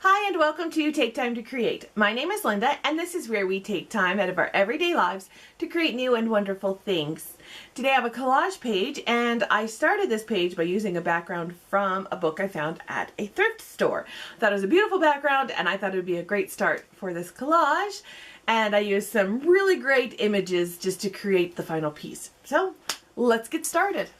Hi and welcome to Take Time to Create. My name is Linda and this is where we take time out of our everyday lives to create new and wonderful things. Today I have a collage page and I started this page by using a background from a book I found at a thrift store. I thought it was a beautiful background and I thought it would be a great start for this collage, and I used some really great images just to create the final piece. So let's get started.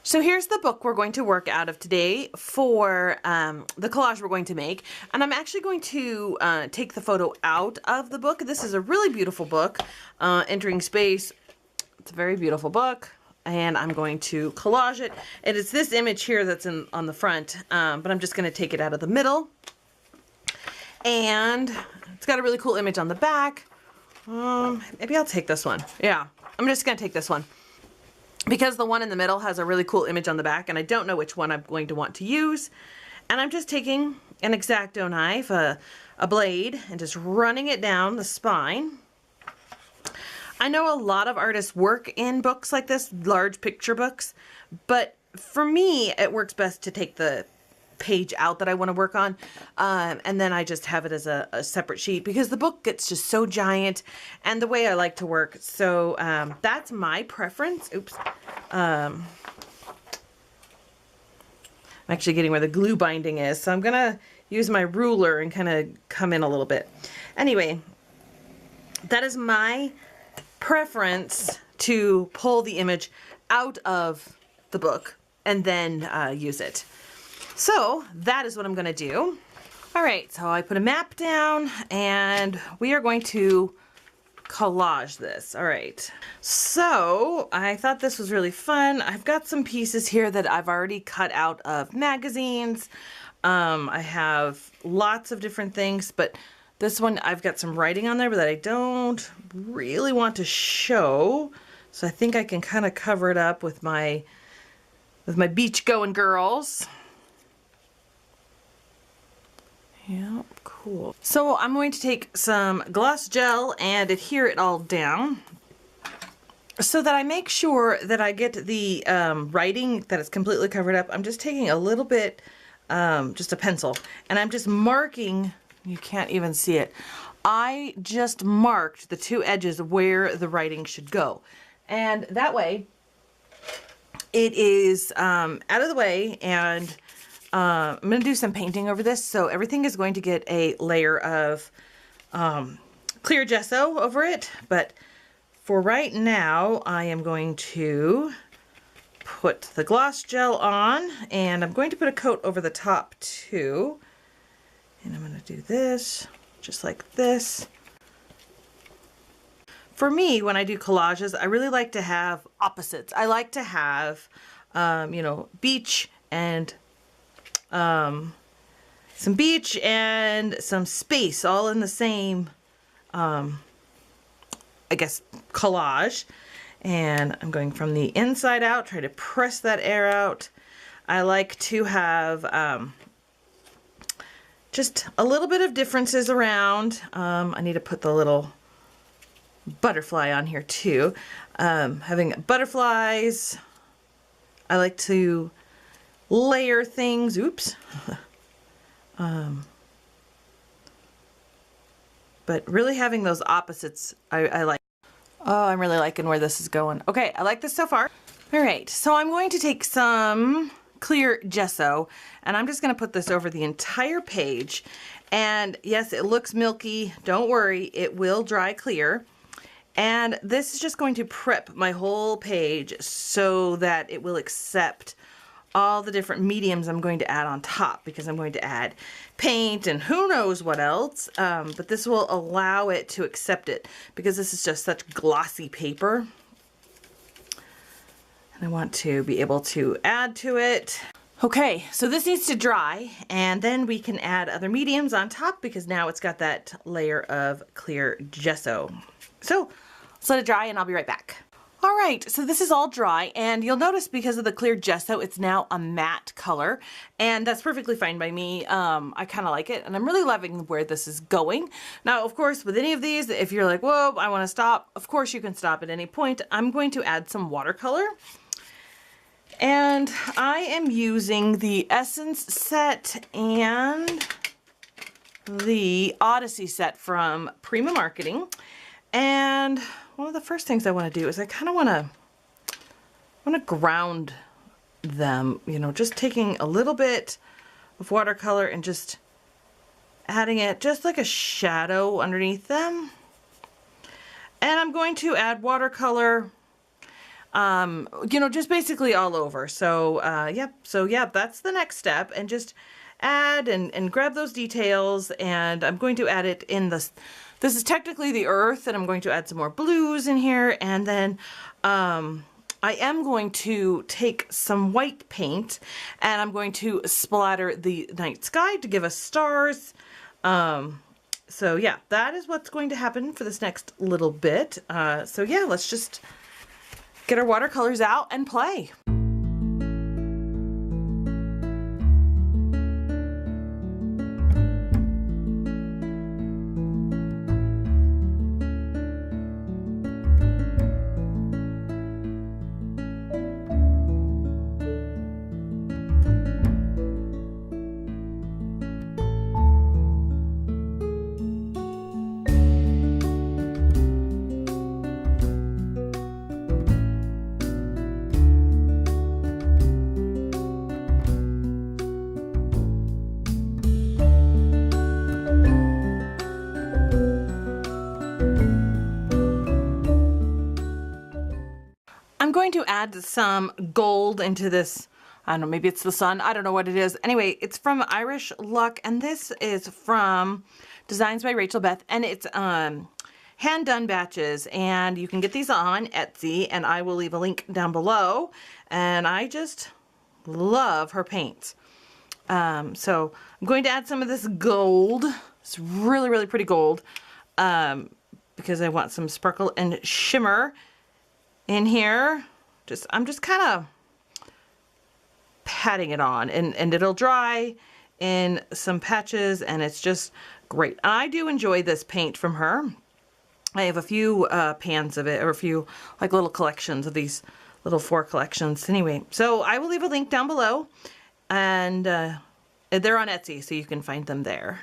So here's the book we're going to work out of today for the collage we're going to make. And I'm actually going to take the photo out of the book. This is a really beautiful book, Entering Space. It's a very beautiful book. And I'm going to collage it. And it's this image here that's on the front, but I'm just going to take it out of the middle. And it's got a really cool image on the back. Maybe I'll take this one. Yeah, I'm just going to take this one, because the one in the middle has a really cool image on the back and I don't know which one I'm going to want to use. And I'm just taking an X-Acto knife, a blade, and just running it down the spine. I know a lot of artists work in books like this, large picture books, but for me it works best to take the page out that I want to work on, and then I just have it as a separate sheet because the book gets just so giant and the way I like to work. So that's my preference. Oops. I'm actually getting where the glue binding is, so I'm gonna use my ruler and kind of come in a little bit. Anyway, that is my preference, to pull the image out of the book and then use it. So that is what I'm going to do. All right, so I put a map down and we are going to collage this. All right, so I thought this was really fun. I've got some pieces here that I've already cut out of magazines. I have lots of different things, but this one I've got some writing on there that I don't really want to show. So I think I can kind of cover it up with my beach going girls. Yeah, cool. So I'm going to take some gloss gel and adhere it all down so that I make sure that I get the writing that is completely covered up. I'm just taking a little bit, just a pencil, and I'm just marking. You can't even see it. I just marked the two edges where the writing should go. And that way it is out of the way, and I'm going to do some painting over this, so everything is going to get a layer of clear gesso over it. But for right now, I am going to put the gloss gel on, and I'm going to put a coat over the top too. And I'm going to do this, just like this. For me, when I do collages, I really like to have opposites. I like to have, you know, beach and some beach and some space all in the same, I guess, collage. And I'm going from the inside out, try to press that air out. I like to have just a little bit of differences around. I need to put the little butterfly on here too. Having butterflies, I like to layer things. Oops. But really having those opposites, I like. Oh, I'm really liking where this is going. Okay, I like this so far. All right, so I'm going to take some clear gesso and I'm just going to put this over the entire page. And yes, it looks milky. Don't worry, it will dry clear. And this is just going to prep my whole page so that it will accept all the different mediums I'm going to add on top, because I'm going to add paint and who knows what else, but this will allow it to accept it because this is just such glossy paper. And I want to be able to add to it. Okay, so this needs to dry and then we can add other mediums on top because now it's got that layer of clear gesso. So let's let it dry and I'll be right back. All right, so this is all dry, and you'll notice because of the clear gesso, it's now a matte color, and that's perfectly fine by me. I kind of like it, and I'm really loving where this is going. Now, of course, with any of these, if you're like, whoa, I want to stop, of course you can stop at any point. I'm going to add some watercolor, and I am using the Essence set, and the Odyssey set from Prima Marketing. And one of the first things I want to do is I kind of want to ground them, you know, just taking a little bit of watercolor and just adding it just like a shadow underneath them. And I'm going to add watercolor, you know, just basically all over. So, yep. So yeah, that's the next step. And just add and grab those details. And I'm going to add it in this is technically the earth, and I'm going to add some more blues in here. And then, I am going to take some white paint and I'm going to splatter the night sky to give us stars. So yeah, that is what's going to happen for this next little bit. So yeah, let's just get our watercolors out and play. I'm going to add some gold into this. I don't know, maybe it's the sun. I don't know what it is. Anyway, it's from Irish Luck, and this is from Designs by Rachel Beth, and it's hand done batches, and you can get these on Etsy, and I will leave a link down below. And I just love her paints. So I'm going to add some of this gold. It's really, really pretty gold, because I want some sparkle and shimmer in here. I'm just kind of patting it on, and it'll dry in some patches, and it's just great. I do enjoy this paint from her. I have a few pans of it, or a few like little collections of these little 4 collections. Anyway, so I will leave a link down below, and they're on Etsy, so you can find them there.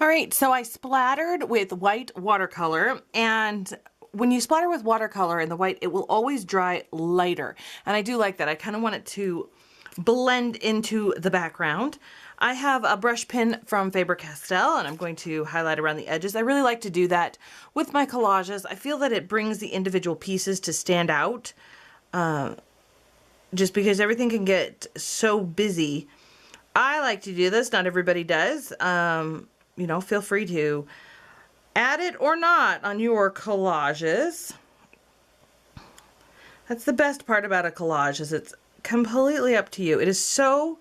Alright, so I splattered with white watercolor, and when you splatter with watercolor in the white, it will always dry lighter. And I do like that. I kind of want it to blend into the background. I have a brush pen from Faber-Castell, and I'm going to highlight around the edges. I really like to do that with my collages. I feel that it brings the individual pieces to stand out, just because everything can get so busy. I like to do this. Not everybody does. You know, feel free to add it or not on your collages. That's the best part about a collage, is it's completely up to you. It is so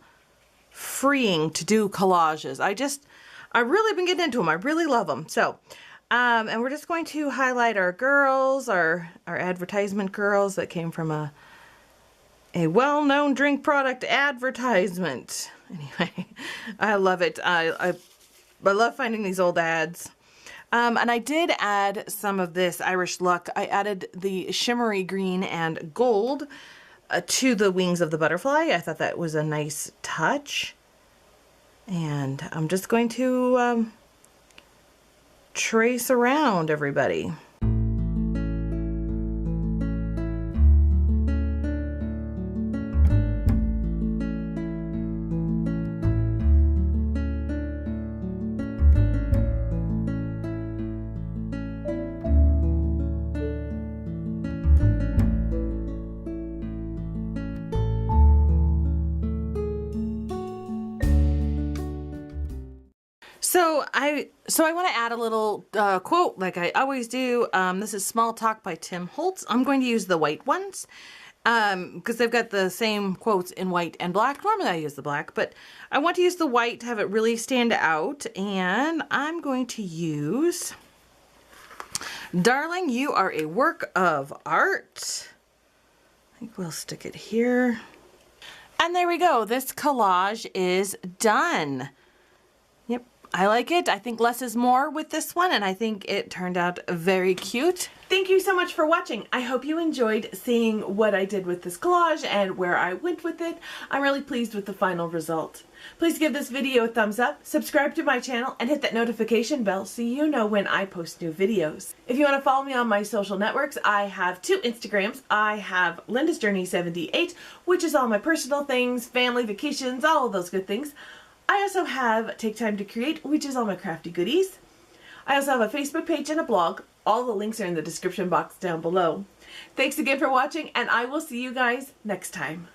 freeing to do collages. I've really been getting into them. I really love them. So, and we're just going to highlight our girls, our advertisement girls that came from a well-known drink product advertisement. Anyway, I love it. I love finding these old ads. And I did add some of this Irish Luck. I added the shimmery green and gold to the wings of the butterfly. I thought that was a nice touch. And I'm just going to trace around everybody. So I So I want to add a little quote like I always do. This is Small Talk by Tim Holtz. I'm going to use the white ones because they've got the same quotes in white and black. Normally I use the black, but I want to use the white to have it really stand out. And I'm going to use, darling, you are a work of art. I think we'll stick it here. And there we go. This collage is done. Yep, I like it. I think less is more with this one, and I think it turned out very cute. Thank you so much for watching. I hope you enjoyed seeing what I did with this collage and where I went with it. I'm really pleased with the final result. Please give this video a thumbs up, subscribe to my channel, and hit that notification bell so you know when I post new videos. If you want to follow me on my social networks, I have 2 Instagrams. I have Linda's Journey 78, which is all my personal things, family, vacations, all of those good things. I also have Take Time to Create, which is all my crafty goodies. I also have a Facebook page and a blog. All the links are in the description box down below. Thanks again for watching, and I will see you guys next time.